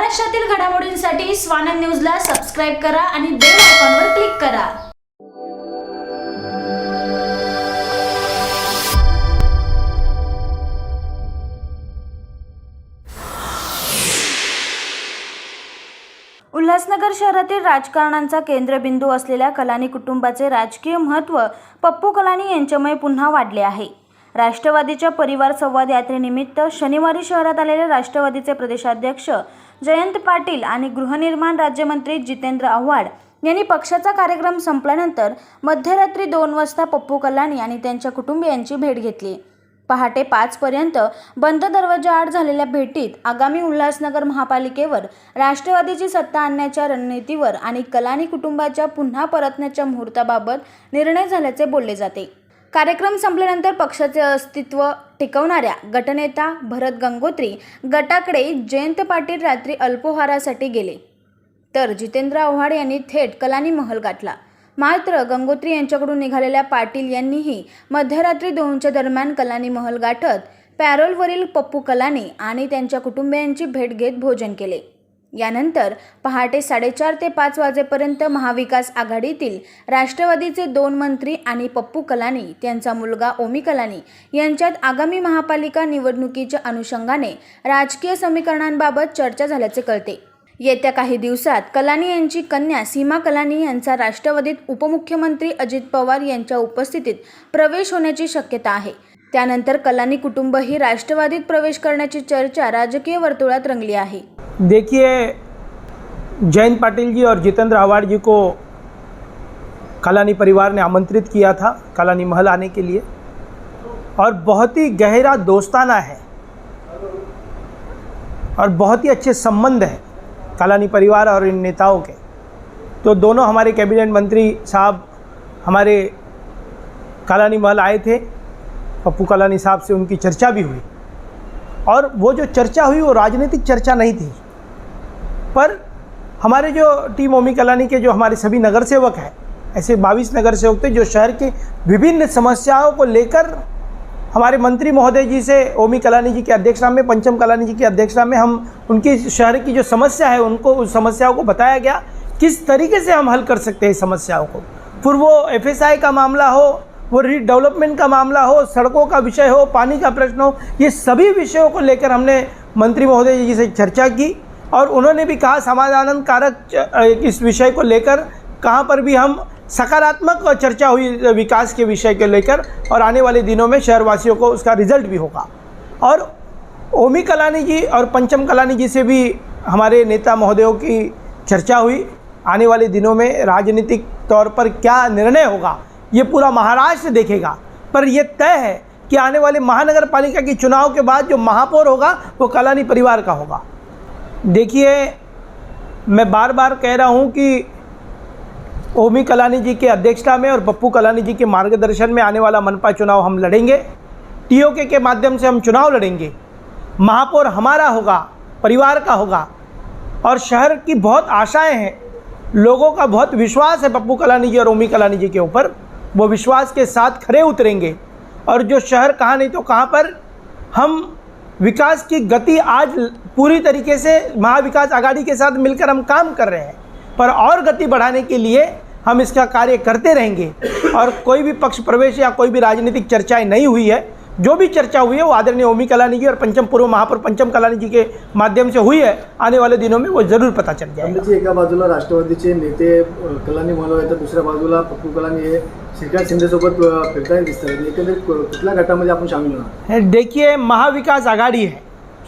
महाराष्ट्रातील घडामोडींसाठी स्वानंद न्यूजला सबस्क्राइब करा आणि बेल आयकॉनवर क्लिक करा। उल्हासनगर शहरातील राजकारणाचा केंद्रबिंदू असलेल्या कलानी कुटुंबाचे राजकीय महत्त्व पप्पू कलानी यांच्यामुळे पुन्हा वाढले आहे। राष्ट्रवादीच्या परिवार संवाद यात्रेनिमित्त शनिवारी शहरात आलेले राष्ट्रवादीचे प्रदेशाध्यक्ष जयंत पाटील आणि गृहनिर्माण राज्यमंत्री जितेंद्र आव्हाड यांनी पक्षाचा कार्यक्रम संपल्यानंतर मध्यरात्री 2 वाजता पप्पू कलानी आणि त्यांच्या कुटुंबियांची भेट घेतली। पहाटे 5 पर्यंत बंद दरवाजाआड झालेल्या भेटीत आगामी उल्हासनगर महापालिकेवर राष्ट्रवादीची सत्ता आणण्याच्या रणनीतीवर आणि कलानी कुटुंबाच्या पुन्हा परतण्याच्या मुहूर्ताबाबत निर्णय झाल्याचे बोलले जाते। कार्यक्रम संपल्यानंतर पक्षाचे अस्तित्व टिकवणाऱ्या गटनेता भरत गंगोत्री गटाकडे जयंत पाटील रात्री अल्पोहारासाठी गेले, तर जितेंद्र आव्हाड यांनी थेट कलानी महल गाठला। मात्र गंगोत्री यांच्याकडून निघालेल्या पाटील यांनीही मध्यरात्री 2च्या दरम्यान कलानी महल गाठत पॅरोलवरील पप्पू कलानी आणि त्यांच्या कुटुंबियांची भेट घेत भोजन केले। यानंतर पहाटे 4:30 ते 5 वाजेपर्यंत महाविकास आघाडीतील राष्ट्रवादीचे 2 मंत्री आणि पप्पू कलानी त्यांचा मुलगा ओमी कलानी यांच्यात आगामी महापालिका निवडणुकीच्या अनुषंगाने राजकीय समीकरणांबाबत चर्चा झाल्याचे कळते। येत्या काही दिवसात कलानी यांची कन्या सीमा कलानी यांचा राष्ट्रवादीत उपमुख्यमंत्री अजित पवार यांच्या उपस्थितीत प्रवेश होण्याची शक्यता आहे। त्यानंतर कलानी कुटुंब ही राष्ट्रवादीत प्रवेश करण्याची चर्चा राजकीय वर्तुळात रंगली आहे। देखिए, जयंत पाटिल जी और जितेंद्र आव्हाड जी को कलानी परिवार ने आमंत्रित किया था कलानी महल आने के लिए, और बहुत ही गहरा दोस्ताना है और बहुत ही अच्छे संबंध है कलानी परिवार और इन नेताओं के। तो दोनों हमारे कैबिनेट मंत्री साहब हमारे कलानी महल आए थे, पप्पू कलानी साहब से उनकी चर्चा भी हुई, और वो जो चर्चा हुई वो राजनीतिक चर्चा नहीं थी, पर हमारे जो टीम ओमी कलानी के जो हमारे सभी नगर सेवक हैं, ऐसे 22 नगर सेवक थे जो शहर के विभिन्न समस्याओं को लेकर हमारे मंत्री महोदय जी से ओमी कलानी जी की अध्यक्षता में, पंचम कलानी जी की अध्यक्षता में हम उनकी शहर की जो समस्या है उनको उस समस्याओं को बताया गया किस तरीके से हम हल कर सकते हैं समस्याओं को। फिर वो FSI का मामला हो, वो रीडेवलपमेंट का मामला हो, सड़कों का विषय हो, पानी का प्रश्न हो, ये सभी विषयों को लेकर हमने मंत्री महोदय जी से चर्चा की, और उन्होंने भी कहा समाधान कारक इस विषय को लेकर कहाँ पर भी हम सकारात्मक चर्चा हुई विकास के विषय को लेकर, और आने वाले दिनों में शहरवासियों को उसका रिजल्ट भी होगा। और ओमी कलानी जी और पंचम कलानी जी से भी हमारे नेता महोदयों की चर्चा हुई। आने वाले दिनों में राजनीतिक तौर पर क्या निर्णय होगा ये पूरा महाराष्ट्र देखेगा, पर यह तय है कि आने वाले महानगर पालिका के चुनाव के बाद जो महापौर होगा वो कलानी परिवार का होगा। देखिए, मैं बार बार कह रहा हूँ कि ओमी कलानी जी के अध्यक्षता में और पप्पू कलानी जी के मार्गदर्शन में आने वाला मनपा चुनाव हम लड़ेंगे। TOK के माध्यम से हम चुनाव लड़ेंगे। महापौर हमारा होगा, परिवार का होगा, और शहर की बहुत आशाएं हैं, लोगों का बहुत विश्वास है पप्पू कलानी जी और ओमी कलानी जी के ऊपर। वो विश्वास के साथ खरे उतरेंगे, और जो शहर कहाँ नहीं तो कहाँ पर हम विकास की गति आज पूरी तरीके से महाविकास आघाड़ी के साथ मिलकर हम काम कर रहे हैं, पर और गति बढ़ाने के लिए हम इसका कार्य करते रहेंगे। और कोई भी पक्ष प्रवेश या कोई भी राजनीतिक चर्चाएं नहीं हुई है, जो भी चर्चा हुई है वो आदरणीय ओमी कलानी जी और पंचम पूर्व महापौर पंचम कलानी जी के माध्यम से हुई है। आने वाले दिनों में वो जरूर पता चल जाएगा। एका बाजूला राष्ट्रवादीचे नेते कलानी महल आहेत, तर दुसऱ्या बाजूला पप्पू कलानी हे श्रीकांत शिंदे सोबत फिरताना दिसतात, एकंदरीत कुठल्या गटामध्ये आपण शामिल होणार? देखिए, महाविकास आघाड़ी है,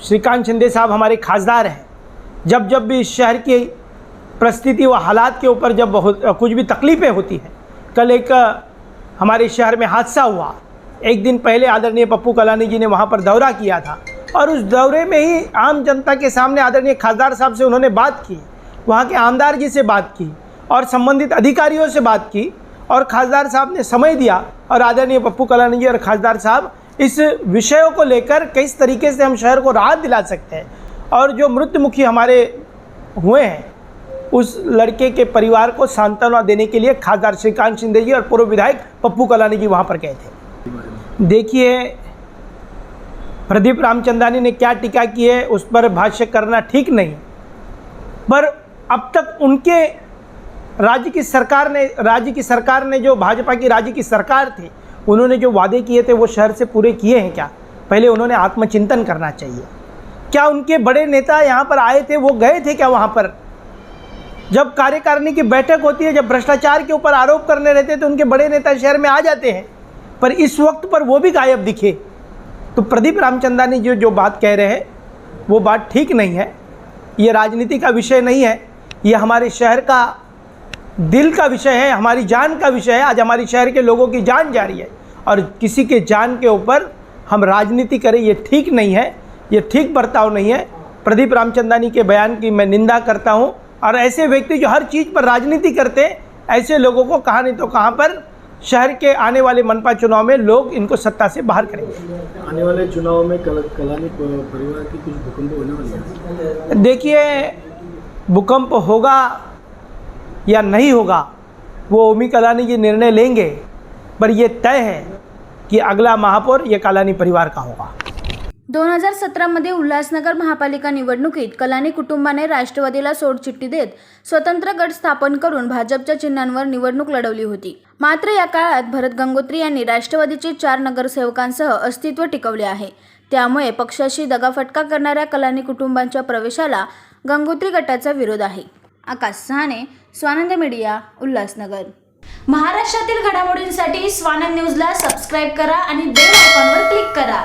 श्रीकांत शिंदे साहब हमारे खासदार हैं। जब जब भी शहर की परिस्थिति व हालात के ऊपर जब कुछ भी तकलीफ़ें होती हैं, कल एक हमारे शहर में हादसा हुआ, एक दिन पहले आदरणीय पप्पू कलानी जी ने वहाँ पर दौरा किया था, और उस दौरे में ही आम जनता के सामने आदरणीय खासदार साहब से उन्होंने बात की, वहाँ के आमदार जी से बात की और संबंधित अधिकारियों से बात की, और खासदार साहब ने समय दिया, और आदरणीय पप्पू कलानी जी और खासदार साहब इस विषयों को लेकर किस तरीके से हम शहर को राहत दिला सकते हैं, और जो मृत्युमुखी हमारे हुए हैं उस लड़के के परिवार को सांत्वना देने के लिए खासदार श्रीकांत शिंदे जी और पूर्व विधायक पप्पू कलानी जी वहाँ पर गए थे। देखिए, प्रदीप रामचंदानी ने क्या टीका की है उस पर भाष्य करना ठीक नहीं, पर अब तक उनके राज्य की सरकार ने जो भाजपा की राज्य की सरकार थी, उन्होंने जो वादे किए थे वो शहर से पूरे किए हैं क्या? पहले उन्होंने आत्मचिंतन करना चाहिए। क्या उनके बड़े नेता यहाँ पर आए थे, वो गए थे क्या वहाँ पर? जब कार्यकारिणी की बैठक होती है, जब भ्रष्टाचार के ऊपर आरोप करने रहते तो उनके बड़े नेता शहर में आ जाते हैं, पर इस वक्त पर वो भी गायब दिखे। तो प्रदीप रामचंदानी जो बात कह रहे हैं वो बात ठीक नहीं है। ये राजनीति का विषय नहीं है, ये हमारे शहर का दिल का विषय है, हमारी जान का विषय है। आज हमारी शहर के लोगों की जान जा रही है और किसी के जान के ऊपर हम राजनीति करें, ये ठीक नहीं है, ये ठीक बर्ताव नहीं है। प्रदीप रामचंदानी के बयान की मैं निंदा करता हूं और ऐसे व्यक्ति जो हर चीज़ पर राजनीति करते हैं, ऐसे लोगों को कहाँ नहीं तो कहाँ पर शहर के आने वाले मनपा चुनाव में लोग इनको सत्ता से बाहर करेंगे। आने वाले चुनाव में कलानी परिवार की कुछ भूकंप होने वाली है। देखिए, भूकंप होगा या नहीं होगा वो ओमी कलानी जी निर्णय लेंगे, पर ये तय है कि अगला महापौर ये कलानी परिवार का होगा। 2017 मध्ये उल्हासनगर महापालिका निवडणुकीत कलानी कुटुंबाने राष्ट्रवादीला सोडचिठ्ठी देत स्वतंत्र गट स्थापन करून भाजपच्या चिन्हांवर निवडणूक लढवली होती। मात्र या काळात भरत गंगोत्री यांनी राष्ट्रवादीचे 4 नगरसेवकांसह अस्तित्व टिकवले आहे। त्यामुळे पक्षाशी दगाफटका करणाऱ्या कलानी कुटुंबांच्या प्रवेशाला गंगोत्री गटाचा विरोध आहे। आकाश सहाने, स्वानंद मीडिया, उल्हासनगर। महाराष्ट्रातील घडामोडींसाठी स्वानंद न्यूजला सबस्क्राइब करा आणि बेल आयकॉनवर क्लिक करा।